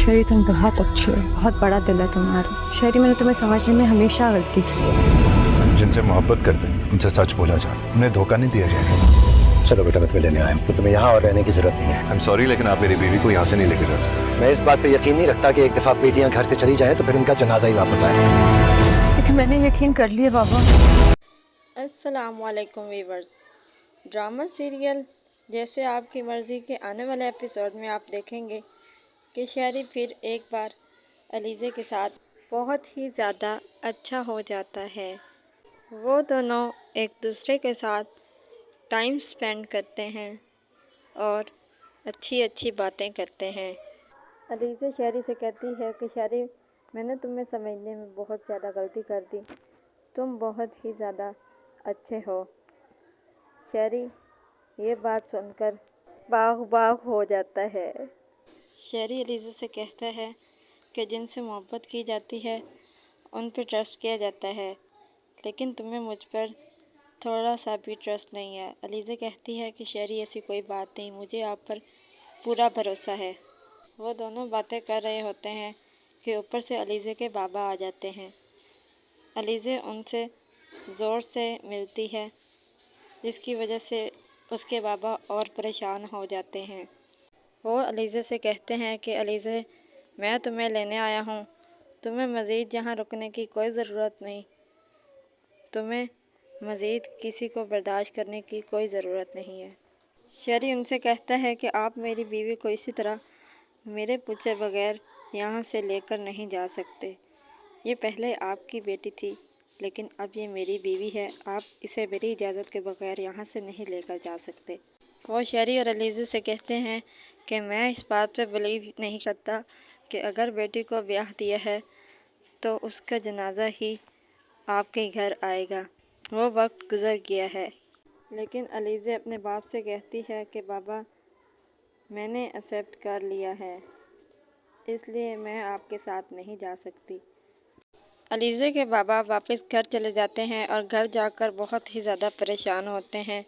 शहरी तुम बहुत अच्छे हो, बहुत बड़ा दिल है तुम्हारा। शहरी मैंने तुम्हें समझने में हमेशा गलती की है। जिनसे मोहब्बत करते हैं उनसे सच बोला जाए, उन्हें धोखा नहीं दिया जाएगा। चलो बेटा, मैं तुम्हें लेने आया हूं, तो तुम्हें यहाँ और रहने की जरूरत नहीं है। आई एम सॉरी, लेकिन आप मेरी बीवी को यहाँ से नहीं लेकर जा सकते। मैं इस बात पे यकीन नहीं रखता कि एक दफा बेटियां घर से चली जाएं तो फिर उनका जनाजा ही वापस आए। लेकिन मैंने यकीन कर लिया बाबा। अस्सलामुअलैकुम वीवर्स। ड्रामा सीरियल जैसे आपकी मर्ज़ी के आने वाले एपिसोड में आप देखेंगे कि शहरी फिर एक बार अलीज़े के साथ बहुत ही ज़्यादा अच्छा हो जाता है। वो दोनों एक दूसरे के साथ टाइम स्पेंड करते हैं और अच्छी अच्छी बातें करते हैं। अलीज़े शहरी से कहती है कि शहरी, मैंने तुम्हें समझने में बहुत ज़्यादा गलती कर दी, तुम बहुत ही ज़्यादा अच्छे हो। शहरी ये बात सुनकर बाग बाग हो जाता है। शहरी अलीज़े से कहता है कि जिनसे मोहब्बत की जाती है उन पर ट्रस्ट किया जाता है, लेकिन तुम्हें मुझ पर थोड़ा सा भी ट्रस्ट नहीं है। अलीज़े कहती है कि शहरी ऐसी कोई बात नहीं, मुझे आप पर पूरा भरोसा है। वो दोनों बातें कर रहे होते हैं कि ऊपर से अलीज़े के बाबा आ जाते हैं। अलीज़े उनसे ज़ोर से मिलती है, जिसकी वजह से उसके बाबा और परेशान हो जाते हैं। वो अलीज़े से कहते हैं कि अलीज़े, मैं तुम्हें लेने आया हूँ, तुम्हें मज़ीद यहाँ रुकने की कोई ज़रूरत नहीं, तुम्हें मज़ीद किसी को बर्दाश्त करने की कोई ज़रूरत नहीं है। शहरी उनसे कहता है कि आप मेरी बीवी को इसी तरह मेरे पूछे बगैर यहाँ से लेकर नहीं जा सकते। ये पहले आपकी बेटी थी, लेकिन अब ये मेरी बीवी है, आप इसे मेरी इजाज़त के बगैर यहाँ से नहीं लेकर जा सकते। वो शहरी और अलीज़े से कहते हैं कि मैं इस बात पे बिलीव नहीं करता कि अगर बेटी को ब्याह दिया है तो उसका जनाजा ही आपके घर आएगा। वो वक्त गुज़र गया है। लेकिन अलीज़े अपने बाप से कहती है कि बाबा, मैंने एक्सेप्ट कर लिया है, इसलिए मैं आपके साथ नहीं जा सकती। अलीज़े के बाबा वापस घर चले जाते हैं और घर जाकर बहुत ही ज़्यादा परेशान होते हैं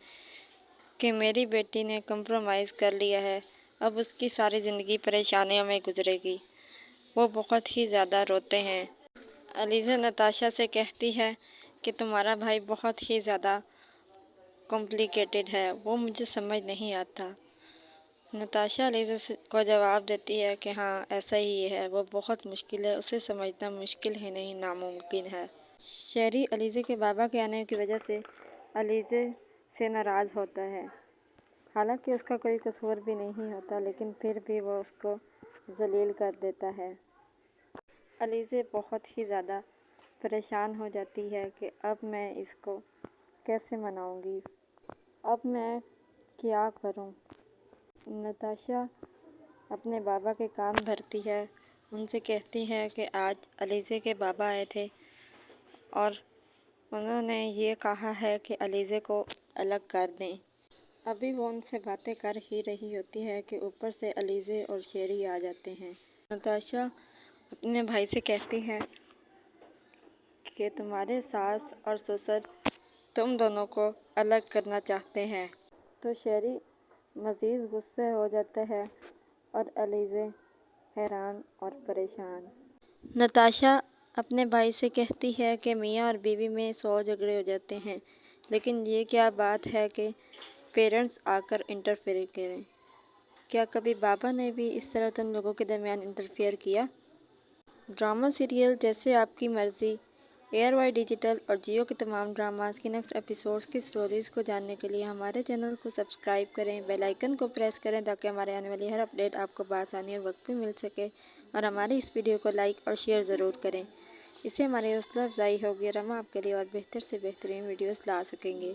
कि मेरी बेटी ने कंप्रोमाइज़ कर लिया है, अब उसकी सारी ज़िंदगी परेशानियों में गुजरेगी। वो बहुत ही ज़्यादा रोते हैं। अलीज़े नताशा से कहती है कि तुम्हारा भाई बहुत ही ज़्यादा कॉम्प्लिकेटेड है, वो मुझे समझ नहीं आता। नताशा अलीज़े को जवाब देती है कि हाँ, ऐसा ही है, वो बहुत मुश्किल है, उसे समझना मुश्किल ही नहीं, नामुमकिन है। शहरी अलीज़े के बाबा के आने की वजह से अलीज़े से नाराज़ होता है। हालांकि उसका कोई कसूर भी नहीं होता, लेकिन फिर भी वो उसको ज़लील कर देता है। अलीज़े बहुत ही ज़्यादा परेशान हो जाती है कि अब मैं इसको कैसे मनाऊंगी, अब मैं क्या करूं। नताशा अपने बाबा के कान भरती है, उनसे कहती है कि आज अलीज़े के बाबा आए थे और उन्होंने ये कहा है कि अलीज़े को अलग कर दें। अभी वो उनसे बातें कर ही रही होती है कि ऊपर से अलीज़े और शहरी आ जाते हैं। नताशा अपने भाई से कहती है कि तुम्हारे सास और ससुर तुम दोनों को अलग करना चाहते हैं। तो शहरी मज़ीद गुस्से हो जाता है और अलीज़े हैरान और परेशान। नताशा अपने भाई से कहती है कि मियाँ और बीवी में 100 झगड़े हो जाते हैं, लेकिन ये क्या बात है कि पेरेंट्स आकर इंटरफेयर करें। क्या कभी बाबा ने भी इस तरह तुम लोगों के दरमियान इंटरफेयर किया? ड्रामा सीरियल जैसे आपकी मर्ज़ी, ARY डिजिटल और जियो के तमाम ड्रामास की नेक्स्ट एपिसोड्स की स्टोरीज़ को जानने के लिए हमारे चैनल को सब्सक्राइब करें, बेल आइकन को प्रेस करें ताकि हमारे आने वाली हर अपडेट आपको बआसानी और वक्त पे मिल सके। और हमारी इस वीडियो को लाइक और शेयर ज़रूर करें, इससे हमारी हौसला अफजाई होगी और हम आपके लिए और बेहतर से बेहतरीन वीडियोस ला सकेंगे।